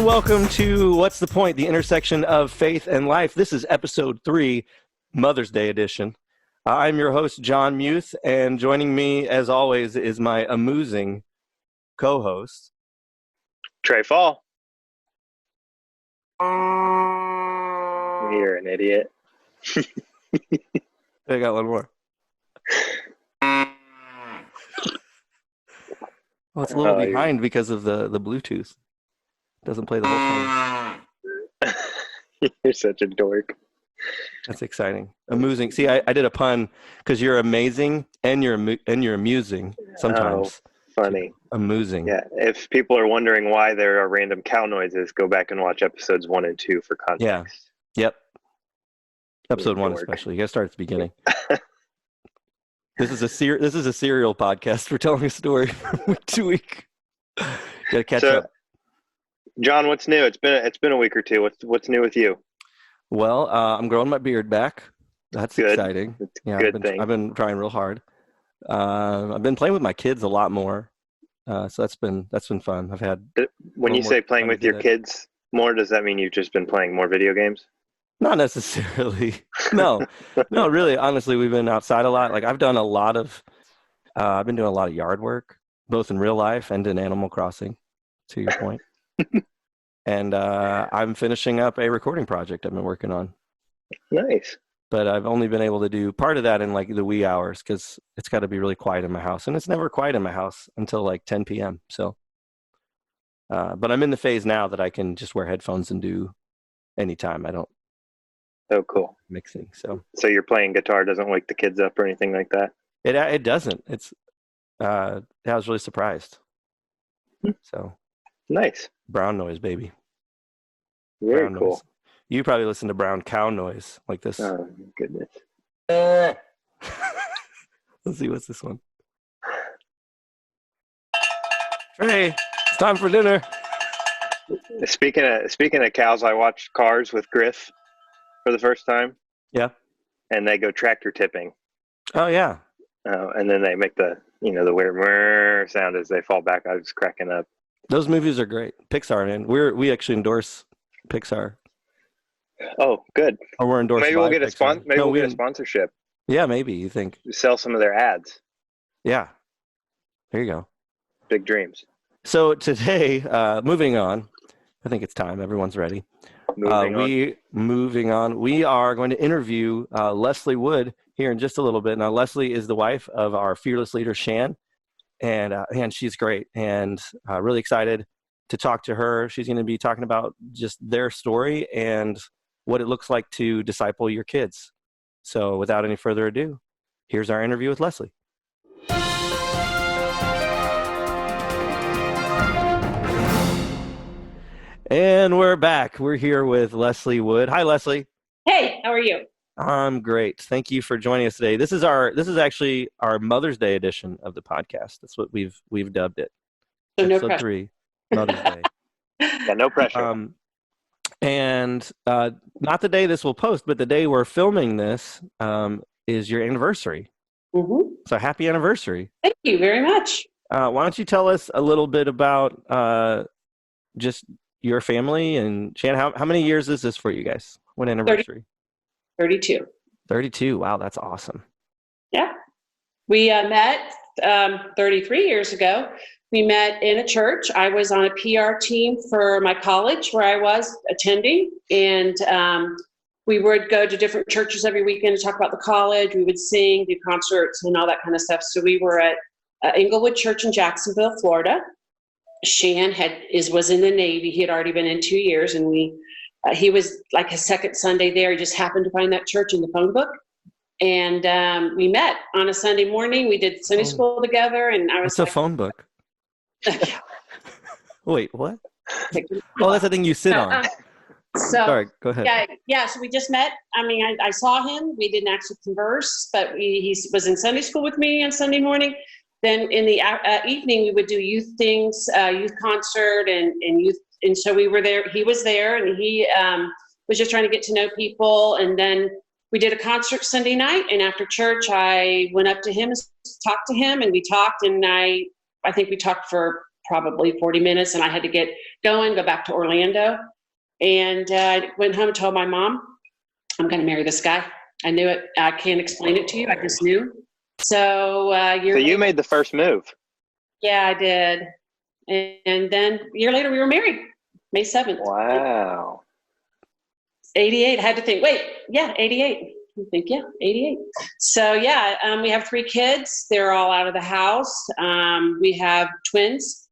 welcome to What's the Point? The intersection of faith and life. This is episode 3, Mother's Day edition. I'm your host, John Muth, and joining me, as always, is my amusing co-host, Trey Fall. You're an idiot. I got one more. Well, it's a little behind because of the Bluetooth. Doesn't play the whole thing. You're such a dork. That's exciting. Amusing. See, I did a pun because you're amazing and you're amusing sometimes. Oh, funny. Amusing. Yeah. If people are wondering why there are random cow noises, go back and watch episodes 1 and 2 for context. Yeah. Yep. Episode 1 especially. You got to start at the beginning. This is a serial podcast. We're telling a story from week to week. You got to catch up. John, what's new? It's been a week or two. What's new with you? Well, I'm growing my beard back. That's good. Exciting. Yeah, good thing. I've been trying real hard. I've been playing with my kids a lot more, so that's been fun. I've had. When you say playing with your kids more, does that mean you've just been playing more video games? Not necessarily. No, really. Honestly, we've been outside a lot. Like I've been doing a lot of yard work, both in real life and in Animal Crossing. To your point. And I'm finishing up a recording project I've been working on. Nice. But I've only been able to do part of that in like the wee hours because it's got to be really quiet in my house. And it's never quiet in my house until like 10 p.m. So, but I'm in the phase now that I can just wear headphones and do anytime. I don't. Oh, cool. Mixing. So your playing guitar doesn't wake the kids up or anything like that? It doesn't. It's, I was really surprised. So. Nice. Brown noise, baby. Very brown cool. Noise. You probably listen to brown cow noise like this. Oh, goodness. Let's see, what's this one? Trey, it's time for dinner. Speaking of cows, I watched Cars with Griff for the first time. Yeah. And they go tractor tipping. Oh, yeah. And then they make the weird sound as they fall back. I was cracking up. Those movies are great. Pixar, man. We actually endorse Pixar. Oh, good. Or we're endorsed. Maybe we'll get a we'll get a sponsorship. Yeah, maybe. You think? Sell some of their ads. Yeah. There you go. Big dreams. So today, moving on. I think it's time. Everyone's ready. Moving on. We are going to interview Leslie Wood here in just a little bit. Now, Leslie is the wife of our fearless leader, Shan. And she's great, and really excited to talk to her. She's going to be talking about just their story and what it looks like to disciple your kids. So without any further ado, here's our interview with Leslie. And we're back. We're here with Leslie Wood. Hi, Leslie. Hey, how are you? I'm great. Thank you for joining us today. This is actually our Mother's Day edition of the podcast. That's what we've dubbed it. So Episode 3, Mother's Day. Yeah, no pressure. And not the day this will post, but the day we're filming this is your anniversary. Mm-hmm. So happy anniversary. Thank you very much. Why don't you tell us a little bit about just your family and Shan? How many years is this for you guys? What anniversary? 32. 32. Wow, that's awesome. Yeah. We met 33 years ago. We met in a church. I was on a PR team for my college where I was attending. And we would go to different churches every weekend to talk about the college. We would sing, do concerts, and all that kind of stuff. So we were at Inglewood Church in Jacksonville, Florida. Shan was in the Navy. He had already been in 2 years, and he was like his second Sunday there. He just happened to find that church in the phone book. And we met on a Sunday morning. We did Sunday school together. And I was a phone book? Wait, what? Oh, that's the thing you sit on. So, sorry, go ahead. Yeah. So we just met. I mean, I saw him. We didn't actually converse, but he was in Sunday school with me on Sunday morning. Then in the evening, we would do youth things, youth concert and youth. And so we were there. He was there, and he was just trying to get to know people. And then we did a concert Sunday night. And after church, I went up to him and talked to him, and we talked. And I think we talked for probably 40 minutes, and I had to get going, go back to Orlando. And I went home and told my mom, I'm going to marry this guy. I knew it. I can't explain it to you. I just knew. So So you made the first move. Yeah, I did. And then a year later, we were married, May 7th. Wow. 88. I had to think, wait, yeah, 88. I think, yeah, 88. So, yeah, we have 3 kids. They're all out of the house. We have twins,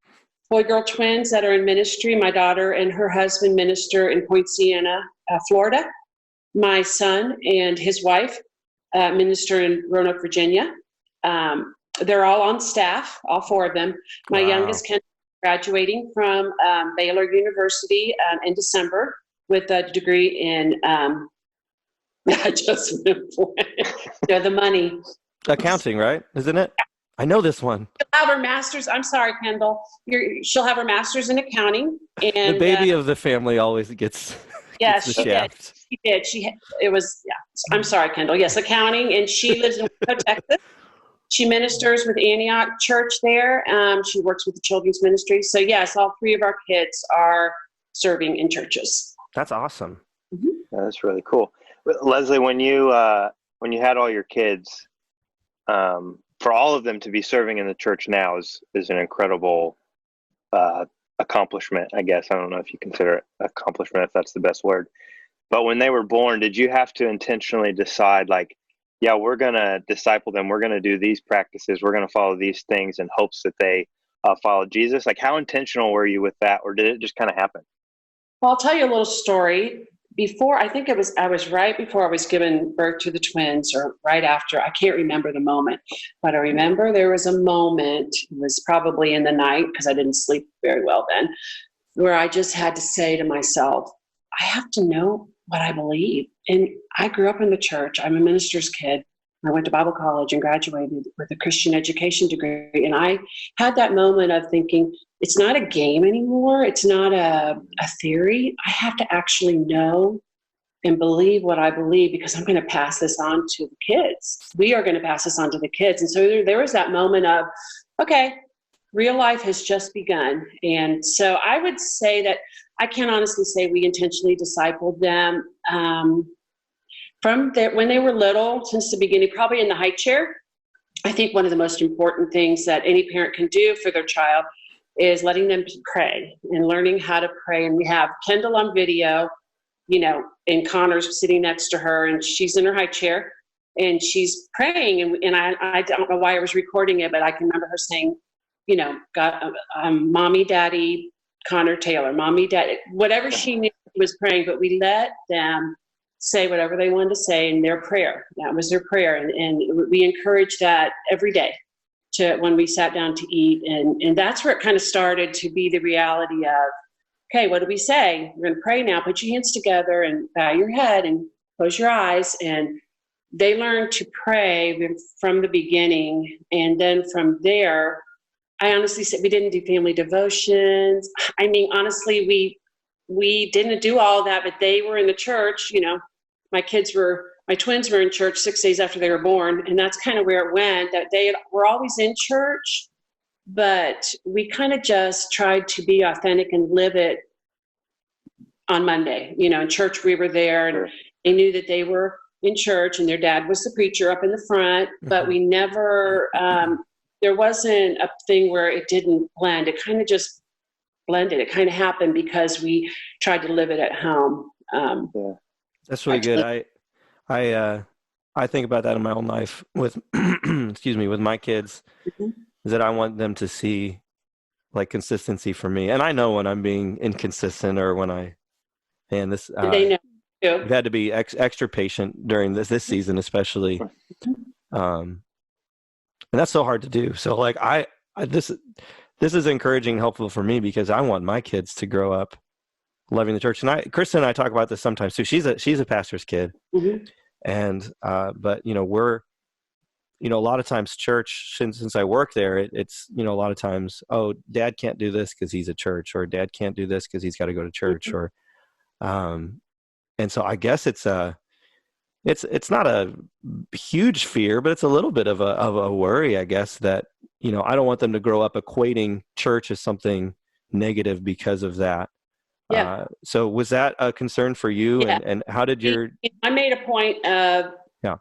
boy-girl twins that are in ministry. My daughter and her husband minister in Pointe, Florida. My son and his wife minister in Roanoke, Virginia. They're all on staff, all 4 of them. My youngest Ken graduating from Baylor University in December with a degree in the money. Accounting, right? Isn't it? I know this one. She'll have her master's. I'm sorry, Kendall. She'll have her master's in accounting. And the baby of the family always gets, yes, gets the she shaft. did. It was, yeah. I'm sorry, Kendall. Yes, accounting. And she lives in Waco, Texas. She ministers with Antioch Church there. She works with the children's ministry. So yes, all 3 of our kids are serving in churches. That's awesome. Mm-hmm. That's really cool. Leslie, when you had all your kids, for all of them to be serving in the church now is an incredible accomplishment, I guess. I don't know if you consider it accomplishment, if that's the best word. But when they were born, did you have to intentionally decide, like, yeah, we're going to disciple them, we're going to do these practices, we're going to follow these things in hopes that they follow Jesus? Like, how intentional were you with that, or did it just kind of happen? Well, I'll tell you a little story. I was right before I was given birth to the twins, or right after. I can't remember the moment, but I remember there was a moment, it was probably in the night because I didn't sleep very well then, where I just had to say to myself, I have to know what I believe. And I grew up in the church. I'm a minister's kid. I went to Bible college and graduated with a Christian education degree. And I had that moment of thinking, it's not a game anymore. It's not a theory. I have to actually know and believe what I believe, because I'm going to pass this on to the kids. We are going to pass this on to the kids. And so there was that moment of, okay, real life has just begun. And so I would say that I can't honestly say we intentionally discipled them when they were little, since the beginning, probably in the high chair. I think one of the most important things that any parent can do for their child is letting them pray and learning how to pray. And we have Kendall on video, and Connor's sitting next to her, and she's in her high chair and she's praying. And I don't know why I was recording it, but I can remember her saying, God, mommy, daddy, Connor Taylor, mommy, daddy, whatever she knew was praying, but we let them say whatever they wanted to say in their prayer. That was their prayer. And we encouraged that every day when we sat down to eat. And that's where it kind of started to be the reality of, okay, what do we say? We're going to pray now. Put your hands together and bow your head and close your eyes. And they learned to pray from the beginning. And then from there, I honestly said we didn't do family devotions. I mean, honestly, we didn't do all that, but they were in the church. My twins were in church 6 days after they were born. And that's kind of where it went, that they were always in church, but we kind of just tried to be authentic and live it on Monday. In church, we were there and they knew that they were in church and their dad was the preacher up in the front, but we never, there wasn't a thing where it didn't blend. It kind of just blended. It kind of happened because we tried to live it at home. That's really good. I think about that in my own life with, with my kids, is that I want them to see like consistency for me. And I know when I'm being inconsistent or when they know too. We've had to be extra patient during this season, especially. And that's so hard to do. So like this is encouraging and helpful for me because I want my kids to grow up loving the church. And Kristen and I talk about this sometimes too. She's a pastor's kid. Mm-hmm. And, but we're, a lot of times church, since I work there, it's, a lot of times, oh, dad can't do this because he's at church, or dad can't do this because he's got to go to church, or, and so I guess it's not a huge fear, but it's a little bit of a worry, I guess, that, I don't want them to grow up equating church as something negative because of that. Yeah. So was that a concern for you? Yeah. And how did your... I made a point of, Yeah.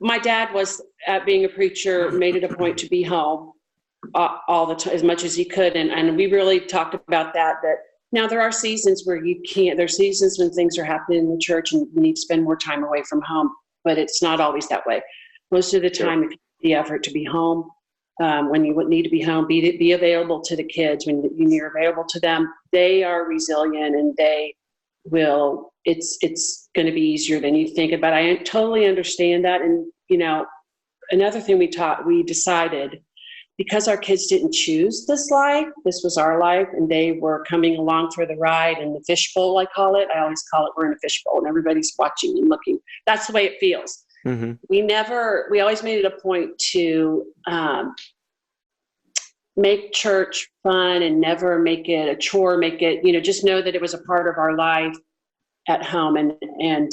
My dad was, being a preacher, made it a point to be home all the time, as much as he could. And we really talked about that now there are seasons where you can't, there's seasons when things are happening in the church and you need to spend more time away from home, but it's not always that way. Most of the time, if you make the effort to be home, when you would need to be home, be available to the kids. When you're available to them, they are resilient and they will, it's going to be easier than you think. But I totally understand that. And, another thing we decided, because our kids didn't choose this life, this was our life, and they were coming along for the ride in the fishbowl, I call it. I always call it we're in a fishbowl and everybody's watching and looking. That's the way it feels. Mm-hmm. We always made it a point to make church fun and never make it a chore, make it, just know that it was a part of our life at home and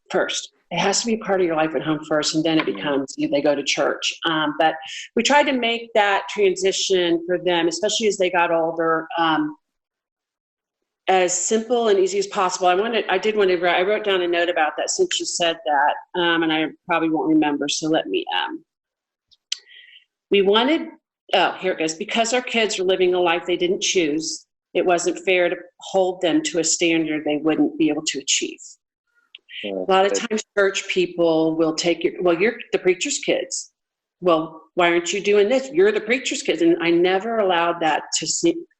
first. It has to be a part of your life at home first, and then it becomes they go to church. But we tried to make that transition for them, especially as they got older, as simple and easy as possible. I wrote down a note about that since you said that, and I probably won't remember. So let me. We wanted. Oh, here it goes. Because our kids were living a life they didn't choose, it wasn't fair to hold them to a standard they wouldn't be able to achieve. A lot of times church people will take you're the preacher's kids. Well, why aren't you doing this? You're the preacher's kids. And I never allowed that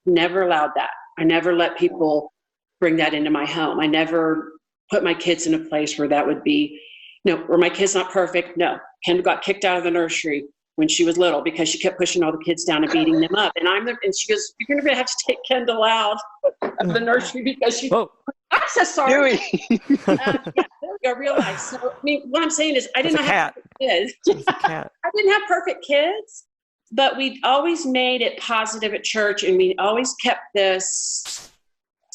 never allowed that. I never let people bring that into my home. I never put my kids in a place where that would be, where my kid's not perfect. No, Kendall got kicked out of the nursery when she was little because she kept pushing all the kids down and beating them up. And she goes, "You're going to have to take Kendall out of the nursery because she." Whoa. I'm so sorry. There we go, real life. So, what I'm saying is, I didn't have perfect kids. I didn't have perfect kids, but we always made it positive at church, and we always kept this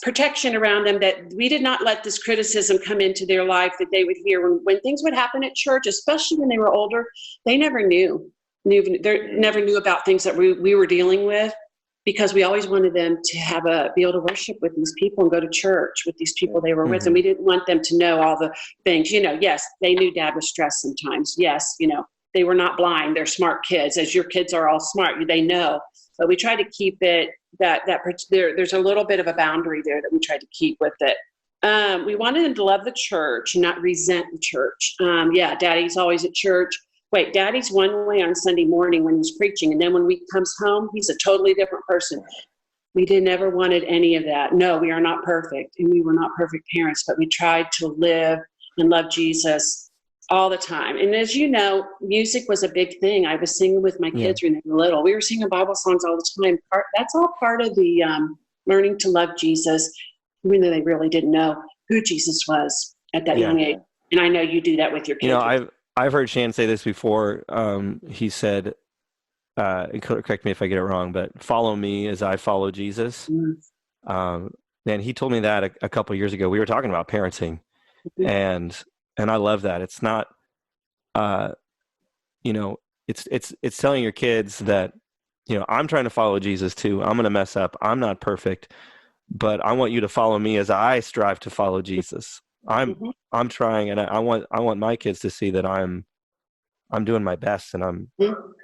protection around them that we did not let this criticism come into their life that they would hear when things would happen at church, especially when they were older. They never knew. They never knew about things that we were dealing with, because we always wanted them to be able to worship with these people and go to church with these people they were with. And we didn't want them to know all the things, yes, they knew Dad was stressed sometimes. Yes. They were not blind. They're smart kids, as your kids are all smart. They know, but we try to keep it there's a little bit of a boundary there that we tried to keep with it. We wanted them to love the church and not resent the church. Daddy's always at church. Wait, Daddy's one way on Sunday morning when he's preaching, and then when he comes home, he's a totally different person. We never wanted any of that. No, we are not perfect, and we were not perfect parents, but we tried to live and love Jesus all the time. And as you know, music was a big thing. I was singing with my kids when they were little. We were singing Bible songs all the time. That's all part of the learning to love Jesus, even though they really didn't know who Jesus was at that young age. And I know you do that with your kids. I've heard Shan say this before. He said, correct me if I get it wrong, but follow me as I follow Jesus. And he told me that a couple of years ago. We were talking about parenting, and I love that. It's not, it's telling your kids that, I'm trying to follow Jesus too. I'm going to mess up. I'm not perfect, but I want you to follow me as I strive to follow Jesus. I'm trying, and I want my kids to see that I'm doing my best, and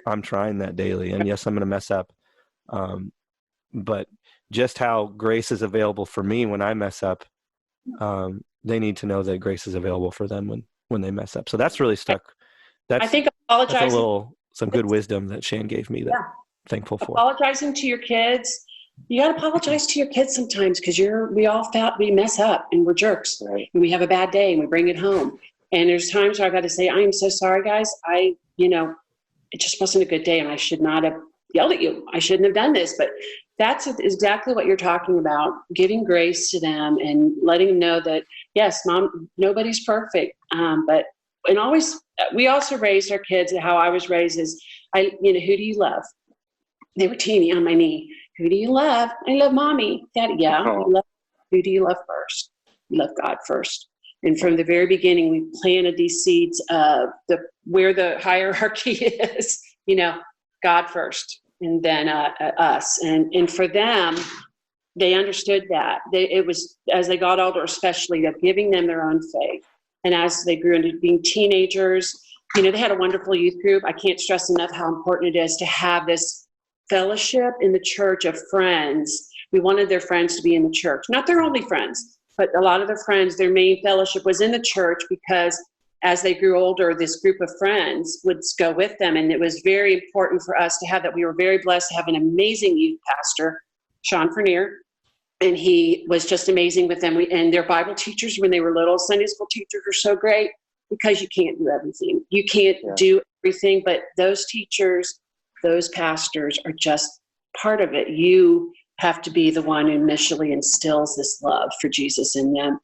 I'm trying that daily. And yes, I'm going to mess up, but just how grace is available for me when I mess up, they need to know that grace is available for them when they mess up. So that's really stuck. I think apologizing. That's some good wisdom that Shan gave me that I'm thankful for. Apologizing to your kids. You got to apologize to your kids sometimes, because we mess up and we're jerks, right? And we have a bad day and we bring it home. And there's times where I got to say, I am so sorry, guys. It just wasn't a good day, and I should not have yelled at you. I shouldn't have done this. But that's exactly what you're talking about, giving grace to them and letting them know that, yes, Mom, nobody's perfect. We also raised our kids, how I was raised is, who do you love? They were teeny on my knee. Who do you love? I love Mommy. Daddy, yeah. Who do you love first? You love God first. And from the very beginning, we planted these seeds of where the hierarchy is. God first, and then us. And for them, they understood that. It was, as they got older, especially, of giving them their own faith. And as they grew into being teenagers, they had a wonderful youth group. I can't stress enough how important it is to have this fellowship in the church of friends. We wanted their friends to be in the church, not their only friends, but a lot of their friends, their main fellowship was in the church, because as they grew older, this group of friends would go with them. And it was very important for us to have that. We were very blessed to have an amazing youth pastor, Sean Fernier, and he was just amazing with them. And their Bible teachers, when they were little, Sunday school teachers are so great, because you can't do everything. You can't do everything, but those teachers, those pastors are just part of it. You have to be the one who initially instills this love for Jesus in them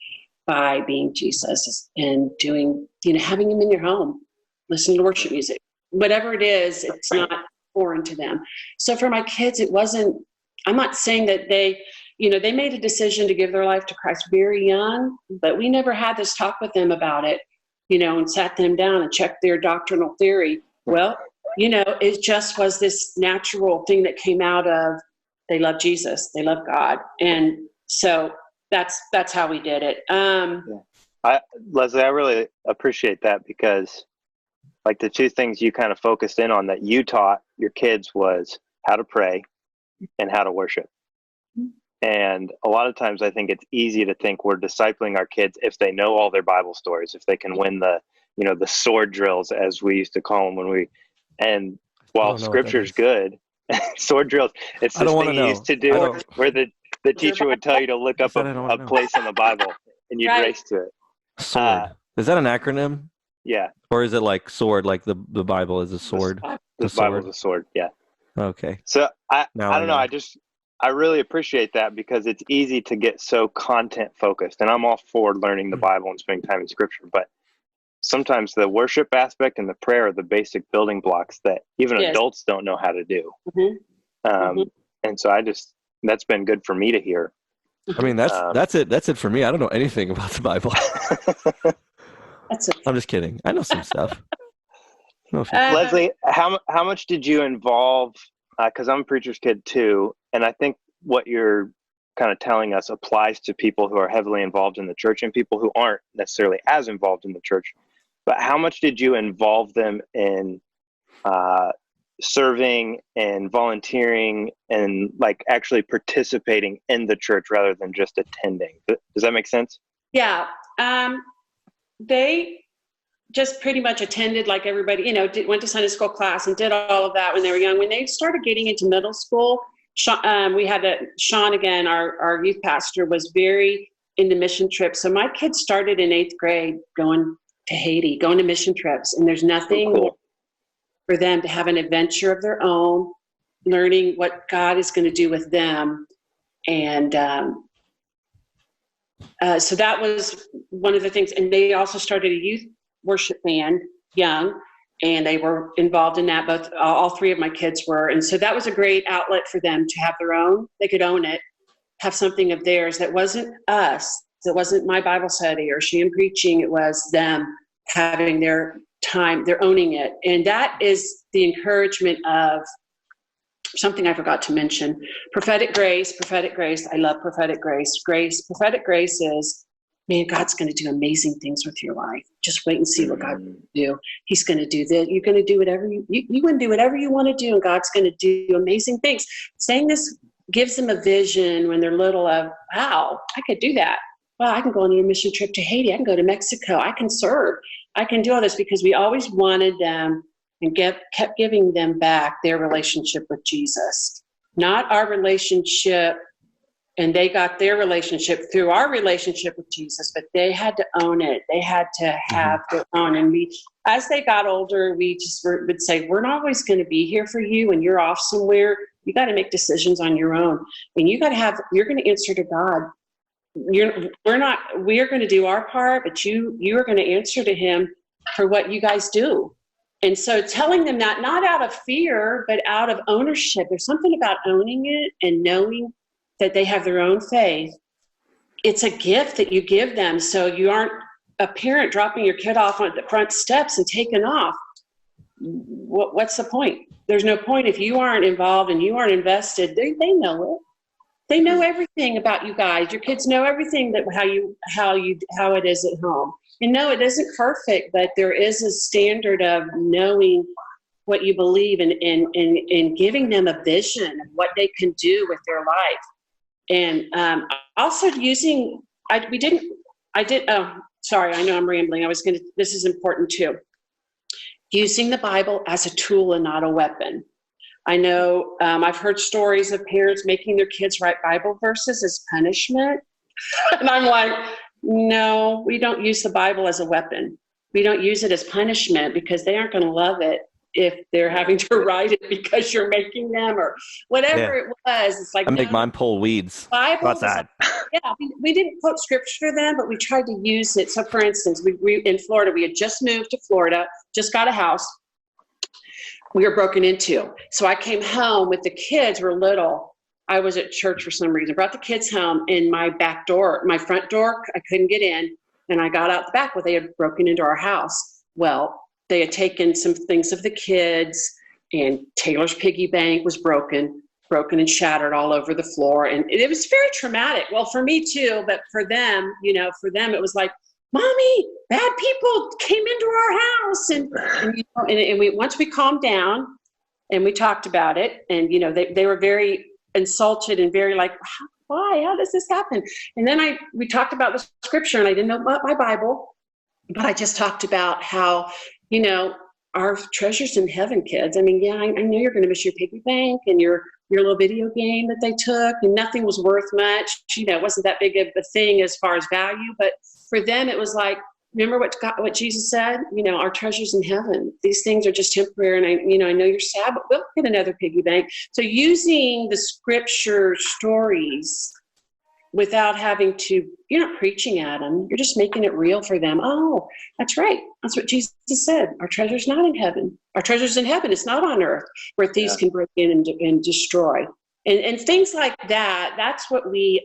by being Jesus and doing, having him in your home, listening to worship music, whatever it is, it's not foreign to them. So for my kids, it wasn't, I'm not saying that they made a decision to give their life to Christ very young, but we never had this talk with them about it, and sat them down and checked their doctrinal theory. Well, it just was this natural thing that came out of, they love Jesus, they love God. And so that's how we did it. Leslie, I really appreciate that, because like the two things you kind of focused in on that you taught your kids was how to pray and how to worship. And a lot of times I think it's easy to think we're discipling our kids if they know all their Bible stories, if they can win the sword drills, as we used to call them and while scripture's good, sword drills, it's this thing you used to do where the teacher would tell you to look up a place in the Bible and you'd race to it. Sword. Is that an acronym? Yeah. Or is it like sword, like the Bible is a sword? The Bible is a sword, yeah. Okay. So I don't know. I really appreciate that, because it's easy to get so content focused, and I'm all for learning the Bible and spending time in scripture, but sometimes the worship aspect and the prayer are the basic building blocks that even adults don't know how to do. And so that's been good for me to hear. I mean, that's it for me. I don't know anything about the Bible. I'm just kidding. I know some stuff. Leslie, how much did you involve, because I'm a preacher's kid too, and I think what you're kind of telling us applies to people who are heavily involved in the church and people who aren't necessarily as involved in the church. But how much did you involve them in serving and volunteering and like actually participating in the church rather than just attending? Does that make sense? Yeah. They just pretty much attended like everybody, went to Sunday school class and did all of that when they were young. When they started getting into middle school, we had Sean again, our youth pastor, was very into mission trips. So my kids started in 8th grade going to Haiti, going to mission trips. And there's nothing for them to have an adventure of their own, learning what God is going to do with them. And so that was one of the things. And they also started a youth worship band young, and they were involved in that. All three of my kids were. And so that was a great outlet for them to have their own. They could own it, have something of theirs that wasn't us. It wasn't my Bible study or Shan preaching. It was them having their time. They're owning it. And that is the encouragement of something I forgot to mention. Prophetic grace. I love prophetic grace. Prophetic grace is, man, God's going to do amazing things with your life. Just wait and see what God will do. He's going to do this. You're going to do whatever you're going to do whatever you want to do, and God's going to do amazing things. Saying this gives them a vision when they're little of, wow, I could do that. Well, I can go on a mission trip to Haiti. I can go to Mexico. I can serve. I can do all this, because we always wanted them and kept giving them back their relationship with Jesus, not our relationship. And they got their relationship through our relationship with Jesus, but they had to own it. They had to have their own. And as they got older, we just would say, we're not always going to be here for you when you're off somewhere. You got to make decisions on your own. And you're going to answer to God. We are going to do our part, but you are going to answer to him for what you guys do. And so telling them that, not out of fear, but out of ownership. There's something about owning it and knowing that they have their own faith. It's a gift that you give them. So you aren't a parent dropping your kid off on the front steps and taking off. what's the point? There's no point if you aren't involved and you aren't invested. They know it. They know everything about you guys. Your kids know everything that how it is at home. And no, it isn't perfect, but there is a standard of knowing what you believe and giving them a vision of what they can do with their life. And also using, sorry, I know I'm rambling. This is important too. Using the Bible as a tool and not a weapon. I know I've heard stories of parents making their kids write Bible verses as punishment. And I'm like, no, we don't use the Bible as a weapon. We don't use it as punishment because they aren't going to love it if they're having to write it because you're making them or whatever it was. It's like, I make mine pull weeds. Bible What's that? Yeah, we didn't quote scripture to them, but we tried to use it. So for instance, we in Florida, we had just moved to Florida, just got a house. We were broken into. So I came home with the kids were little. I was at church for some reason, brought the kids home, and my front door, I couldn't get in. And I got out the back. Well, they had broken into our house. Well, they had taken some things of the kids, and Taylor's piggy bank was broken and shattered all over the floor. And it was very traumatic. Well, for me too, but for them, it was like, Mommy, bad people came into our house. And we, once we calmed down and we talked about it, and, they were very insulted and very like, why, how does this happen? And then we talked about the scripture, and I didn't know about my Bible, but I just talked about how, our treasures in heaven, kids. I mean, I know you're going to miss your piggy bank and your little video game that they took, and nothing was worth much. It wasn't that big of a thing as far as value, but for them, it was like, remember what Jesus said? Our treasures in heaven. These things are just temporary, and I know you're sad, but we'll get another piggy bank. So using the scripture stories without having to, you're not preaching at them. You're just making it real for them. Oh, that's right. That's what Jesus said. Our treasure's not in heaven. Our treasure's in heaven. It's not on earth where thieves can break in and destroy. And things like that. That's what we,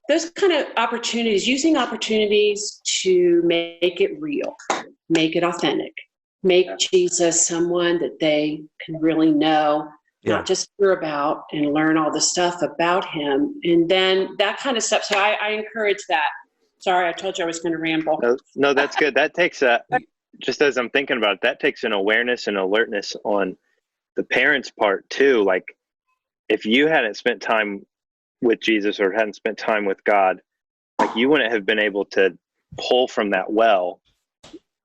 those kind of opportunities, using opportunities to make it real, make it authentic, make Jesus someone that they can really know, not just hear about and learn all the stuff about him. And then that kind of stuff. So I encourage that. Sorry, I told you I was going to ramble. No, that's good. That takes just as I'm thinking about it, that takes an awareness and alertness on the parents' part too. Like if you hadn't spent time with Jesus or hadn't spent time with God, like you wouldn't have been able to pull from that well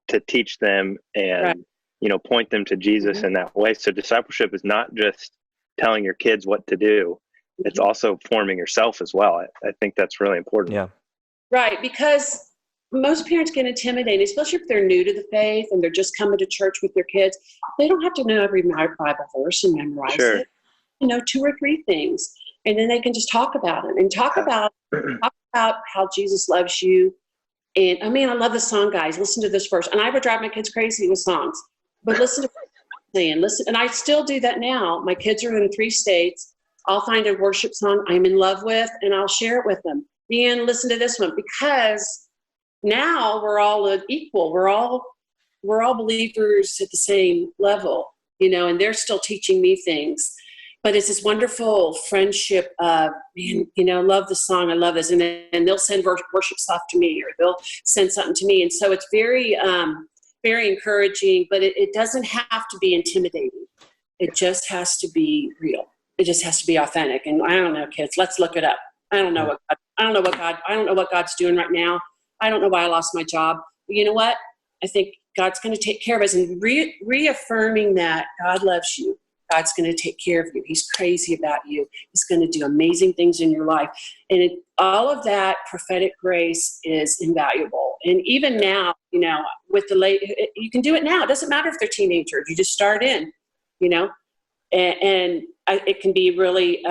to teach them and point them to Jesus in that way. So discipleship is not just telling your kids what to do, it's also forming yourself as well. I think that's really important. Yeah, right, because most parents get intimidated, especially if they're new to the faith and they're just coming to church with their kids. They don't have to know every Bible verse and memorize it. 2 or 3 things. And then they can just talk about it and talk about how Jesus loves you. And I love the song, guys. Listen to this verse. And I would drive my kids crazy with songs, but listen to and listen. And I still do that now. My kids are in 3 states. I'll find a worship song I'm in love with, and I'll share it with them. And listen to this one, because now we're all equal. We're all believers at the same level, and they're still teaching me things. But it's this wonderful friendship of, love the song, I love this. And they'll send worship stuff to me, or they'll send something to me. And so it's very, very encouraging, but it doesn't have to be intimidating. It just has to be real. It just has to be authentic. And I don't know, kids, let's look it up. I don't know what God's doing right now. I don't know why I lost my job. But you know what? I think God's going to take care of us, and reaffirming that God loves you. God's going to take care of you. He's crazy about you. He's going to do amazing things in your life. And all of that prophetic grace is invaluable. And even now, with you can do it now. It doesn't matter if they're teenagers. You just start in, and it can be really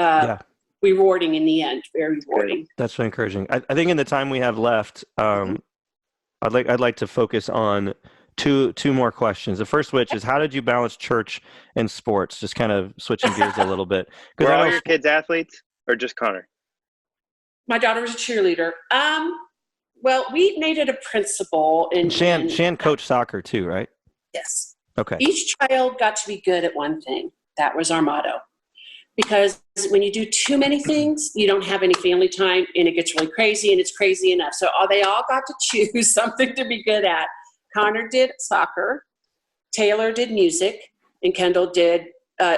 rewarding in the end. Very rewarding. That's very encouraging. I think in the time we have left, I'd like to focus on two more questions. The first, which is, how did you balance church and sports? Just kind of switching gears a little bit. Were all your kids athletes, or just Connor? My daughter was a cheerleader. Well, we made it a principle. And Shan coached soccer too, right? Yes. Okay. Each child got to be good at one thing. That was our motto. Because when you do too many things, you don't have any family time, and it gets really crazy, and it's crazy enough. So they all got to choose something to be good at. Connor did soccer, Taylor did music, and Kendall did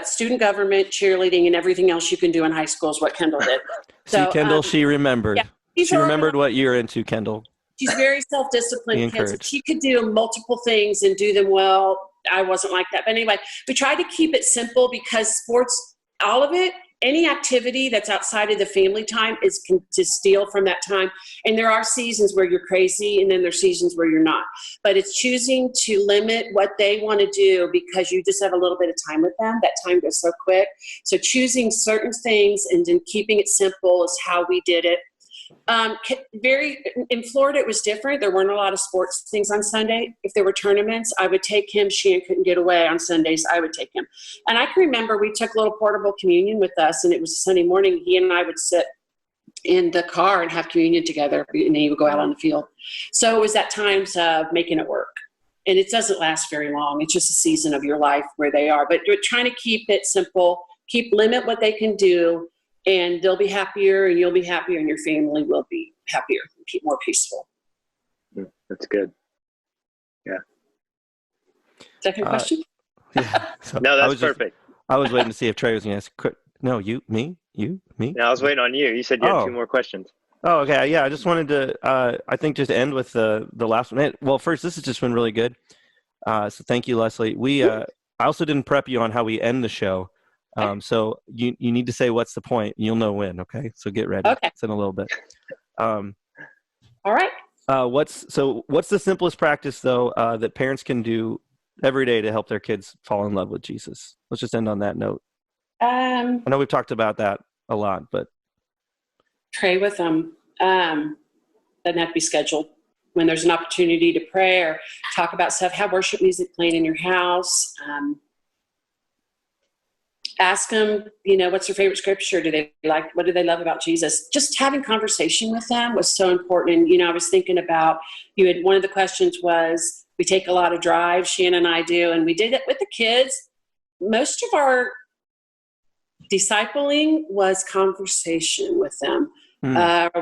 student government, cheerleading, and everything else you can do in high school is what Kendall did. See, Kendall, she remembered. Yeah, she remembered what you're into, Kendall. She's very self-disciplined kid, so encouraged. she could do multiple things and do them well. I wasn't like that. But anyway, we tried to keep it simple because sports, all of it, any activity that's outside of the family time is to steal from that time. And there are seasons where you're crazy, and then there's seasons where you're not. But it's choosing to limit what they want to do because you just have a little bit of time with them. That time goes so quick. So choosing certain things and then keeping it simple is how we did it. In Florida, it was different. There weren't a lot of sports things on Sunday. If there were tournaments, I would take him. Shan couldn't get away on Sundays. I would take him. And I can remember we took a little portable communion with us, and it was a Sunday morning. He and I would sit in the car and have communion together, and then he would go out on the field. So it was at times of making it work. And it doesn't last very long. It's just a season of your life where they are. But we're trying to keep it simple, limit what they can do, and they'll be happier, and you'll be happier, and your family will be happier, more peaceful. That's good. Yeah. Second question? Yeah. So No, that's perfect. I was waiting to see if Trey was going to ask. No, you, me. No, I was waiting on you. You said you had 2 more questions. Oh, okay. Yeah, I just wanted to, I think, just end with the last one. Well, first, this has just been really good. So thank you, Leslie. I also didn't prep you on how we end the show. So you need to say what's the point. You'll know when. Okay, so get ready. Okay. It's in a little bit. All right. What's the simplest practice though that parents can do every day to help their kids fall in love with Jesus? Let's just end on that note. I know we've talked about that a lot, but pray with them. Doesn't have to be scheduled. When there's an opportunity to pray or talk about stuff, have worship music playing in your house. Ask them, what's their favorite scripture? What do they love about Jesus? Just having conversation with them was so important. And, I was thinking about, one of the questions was, we take a lot of drives, Shannon and I do, and we did it with the kids. Most of our discipling was conversation with them.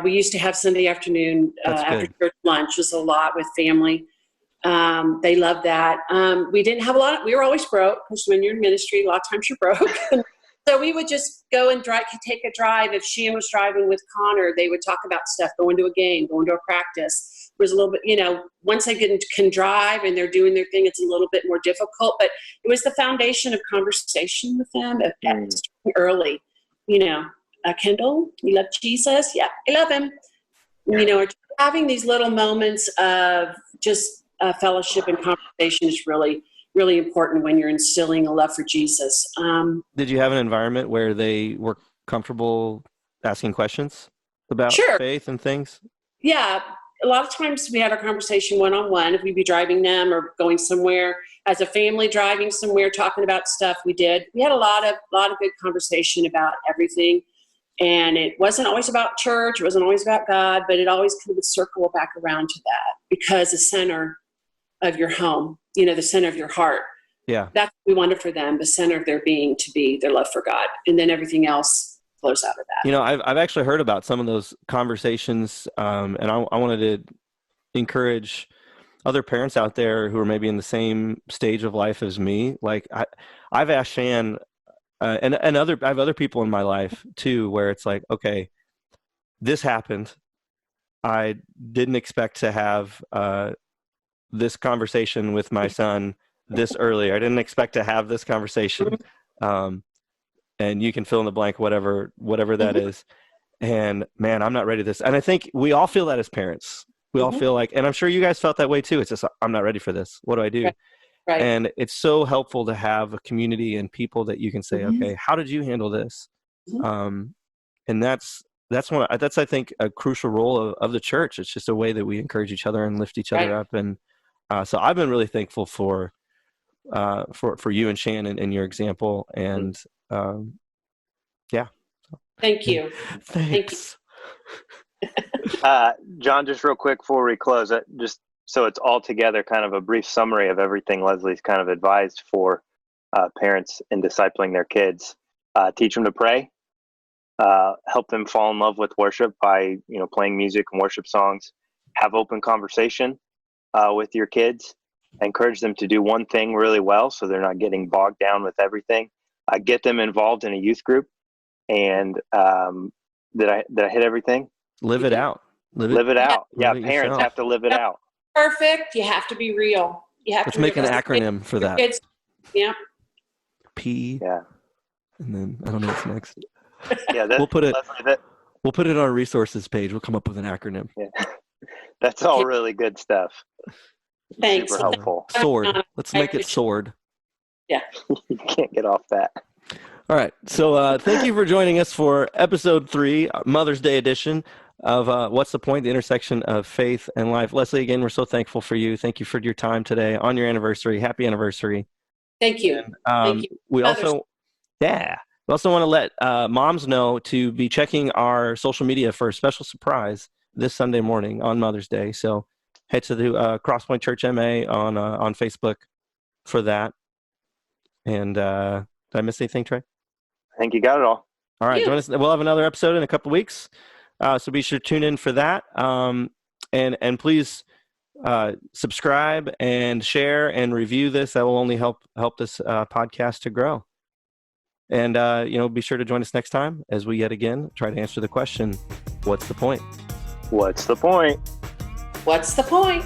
We used to have Sunday afternoon after church lunch was a lot with family. They loved that. We didn't have a lot. We were always broke because when you're in ministry, a lot of times you're broke. So we would just go and take a drive. If Shan was driving with Connor, they would talk about stuff, going to a game, going to a practice. It was a little bit, once they can drive and they're doing their thing, it's a little bit more difficult. But it was the foundation of conversation with them early. Kendall, you love Jesus? Yeah, I love him. Having these little moments of just fellowship and conversation is really, really important when you're instilling a love for Jesus. Did you have an environment where they were comfortable asking questions about faith and things? Yeah. A lot of times we had our conversation one-on-one. If we'd be driving them or going somewhere as a family, driving somewhere, talking about stuff we did. We had a lot of good conversation about everything. And it wasn't always about church. It wasn't always about God, but it always kind of would circle back around to that because the center of your home, the center of your heart. Yeah. That's what we wanted for them, the center of their being to be their love for God. And then everything else flows out of that. I've actually heard about some of those conversations, and I wanted to encourage other parents out there who are maybe in the same stage of life as me. Like I've asked Shan, I have other people in my life too, where it's like, okay, this happened. I didn't expect to have this conversation with my son this early. I didn't expect to have this conversation. And you can fill in the blank, whatever that is. And man, I'm not ready for this. And I think we all feel that as parents. We all feel like, and I'm sure you guys felt that way too. It's just, I'm not ready for this. What do I do? Right. And it's so helpful to have a community and people that you can say, okay, how did you handle this? And that's I think a crucial role of the church. It's just a way that we encourage each other and lift each other up. And so I've been really thankful for you and Shannon and your example. And yeah. Thank you. Thanks. John, just real quick before we close, just So it's all together kind of a brief summary of everything Leslie's kind of advised for parents in discipling their kids. Teach them to pray, help them fall in love with worship by, playing music and worship songs, have open conversation with your kids, encourage them to do one thing really well so they're not getting bogged down with everything, get them involved in a youth group. And did I hit everything? Live it out. Live it out. Yeah, Live it parents yourself. have to live it out. Perfect. You have to be real. You have Let's to make an acronym for that. Kids. Yeah. P. Yeah. And then I don't know what's next. Yeah, We'll put it on our resources page. We'll come up with an acronym. Yeah. That's all really good stuff. Thanks. Super helpful. Sword. Let's make it sword. Yeah. You can't get off that. All right. So thank you for joining us for episode 3, Mother's Day edition of What's the Point? The intersection of faith and life. Leslie, again, we're so thankful for you. Thank you for your time today on your anniversary. Happy anniversary. Thank you. And, Thank you. We also want to let moms know to be checking our social media for a special surprise this Sunday morning on Mother's Day. So head to the Crosspoint Church MA on Facebook for that. And did I miss anything, Trey? I think you got it all. All right, join us. We'll have another episode in a couple of weeks, so be sure to tune in for that. And please subscribe and share and review this. That will only help this podcast to grow. And be sure to join us next time as we yet again try to answer the question: what's the point? What's the point? What's the point?